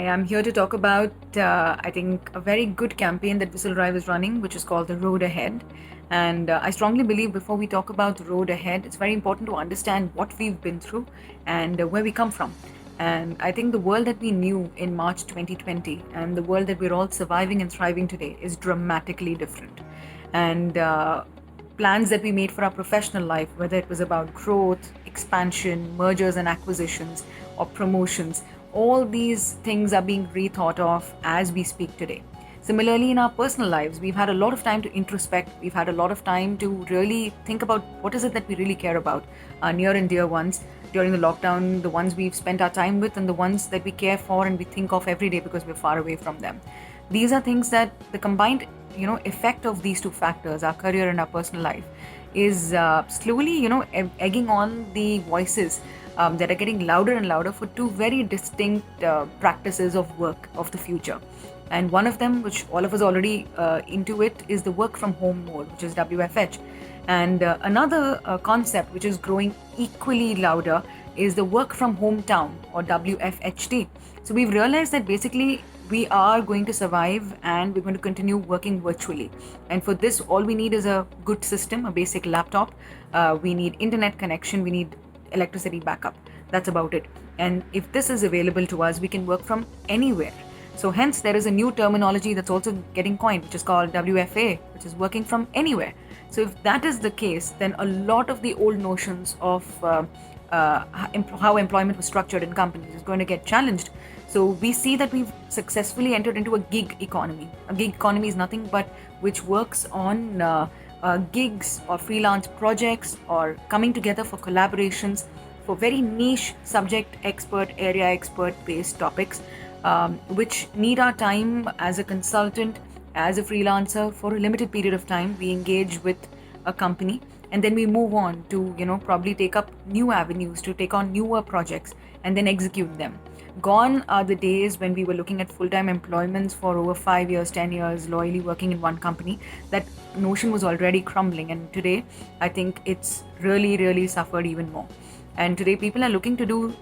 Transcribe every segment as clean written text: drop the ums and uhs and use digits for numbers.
am here to talk about, I think, a very good campaign that WhistleDrive is running, which is called The Road Ahead. And I strongly believe before we talk about the road ahead, it's very important to understand what we've been through and where we come from. And I think the world that we knew in March 2020 and the world that we're all surviving and thriving today is dramatically different. And plans that we made for our professional life, whether it was about growth, expansion, mergers and acquisitions, or promotions, all these things are being rethought of as we speak today. Similarly, in our personal lives, we've had a lot of time to introspect. We've had a lot of time to really think about what is it that we really care about, our near and dear ones during the lockdown, the ones we've spent our time with, and the ones that we care for and we think of every day because we're far away from them. These are things that the combined, effect of these two factors, our career and our personal life, is slowly, egging on the voices that are getting louder and louder for two very distinct practices of work of the future. And one of them, which all of us already into it, is the work from home mode, which is WFH. And another concept which is growing equally louder is the work from hometown, or WFHT. So we've realized that basically we are going to survive and we're going to continue working virtually. And for this, all we need is a good system, a basic laptop. We need internet connection, we need electricity backup. That's about it. And if this is available to us, we can work from anywhere. So hence there is a new terminology that's also getting coined, which is called WFA, which is working from anywhere. So if that is the case, then a lot of the old notions of how employment was structured in companies is going to get challenged. So we see that we've successfully entered into a gig economy. A gig economy is nothing but which works on gigs or freelance projects or coming together for collaborations for very niche subject expert, area expert based topics, which need our time as a consultant, as a freelancer for a limited period of time. We engage with a company and then we move on to, probably take up new avenues, to take on newer projects and then execute them. Gone are the days when we were looking at full-time employments for over 5 years, 10 years, loyally working in one company. That notion was already crumbling, and today I think it's really, really suffered even more. And today people are looking to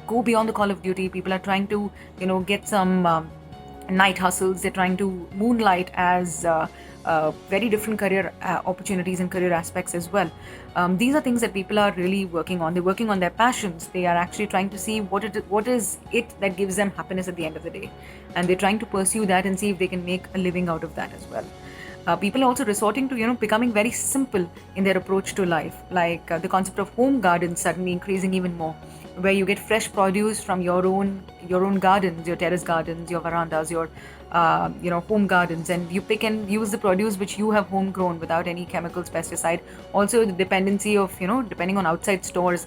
go beyond the call of duty. People are trying to, get some night hustles. They're trying to moonlight as very different career opportunities and career aspects as well. These are things that people are really working on. They're working on their passions. They are actually trying to see what is it that gives them happiness at the end of the day. And they're trying to pursue that and see if they can make a living out of that as well. People are also resorting to, becoming very simple in their approach to life, like the concept of home gardens suddenly increasing even more, where you get fresh produce from your own gardens, your terrace gardens, your verandas, your home gardens, and you pick and use the produce which you have homegrown without any chemicals, pesticide. Also, the dependency of depending on outside stores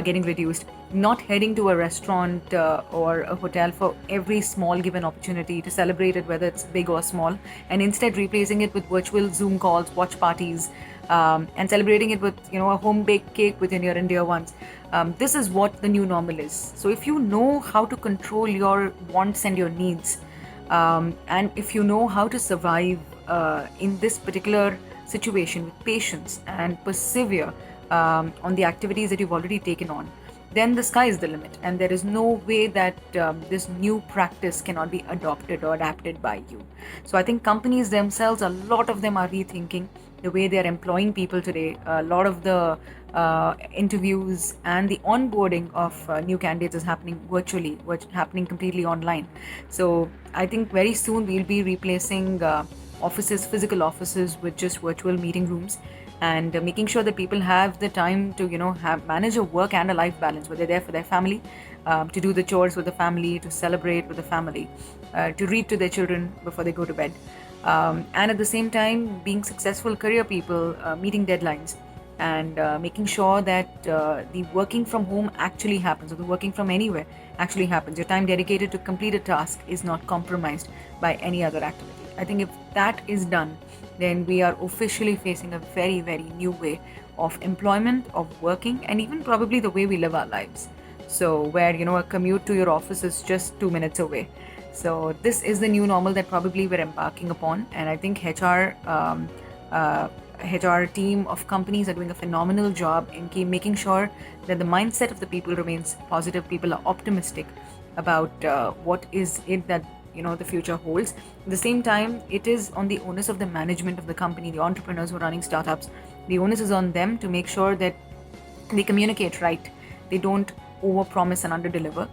getting reduced. Not heading to a restaurant or a hotel for every small given opportunity to celebrate it, whether it's big or small, and instead replacing it with virtual Zoom calls, watch parties, and celebrating it with a home baked cake with your near and dear ones. This is what the new normal is. So if you know how to control your wants and your needs, and if you know how to survive in this particular situation with patience and persevere on the activities that you've already taken on, then the sky is the limit, and there is no way that this new practice cannot be adopted or adapted by you. So I think companies themselves, a lot of them are rethinking the way they're employing people today. A lot of the interviews and the onboarding of new candidates is happening virtually, happening completely online. So I think very soon we'll be replacing physical offices with just virtual meeting rooms, and making sure that people have the time to manage a work and a life balance, where they're there for their family, to do the chores with the family, to celebrate with the family, to read to their children before they go to bed, and at the same time being successful career people, meeting deadlines, and making sure that the working from home actually happens, or the working from anywhere actually happens. Your time dedicated to complete a task is not compromised by any other activity. I think if that is done, then we are officially facing a very, very new way of employment, of working, and even probably the way we live our lives. So where, a commute to your office is just 2 minutes away. So this is the new normal that probably we're embarking upon. And I think HR team of companies are doing a phenomenal job in making sure that the mindset of the people remains positive. People are optimistic, about what is it that the future holds. At the same time, it is on the onus of the management of the company, the entrepreneurs who are running startups. The onus is on them to make sure that they communicate right. They don't overpromise and underdeliver.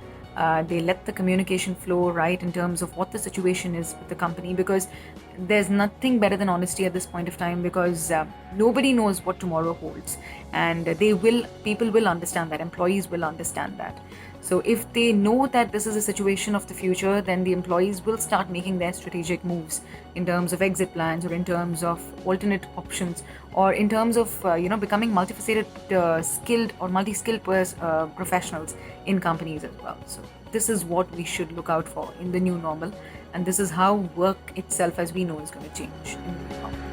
They let the communication flow right in terms of what the situation is with the company, because there's nothing better than honesty at this point of time, because nobody knows what tomorrow holds, and people will understand that, employees will understand that. So if they know that this is a situation of the future, then the employees will start making their strategic moves in terms of exit plans, or in terms of alternate options, or in terms of becoming multifaceted, skilled or multi-skilled professionals in companies as well. So this is what we should look out for in the new normal, and this is how work itself as we know is going to change in the new normal.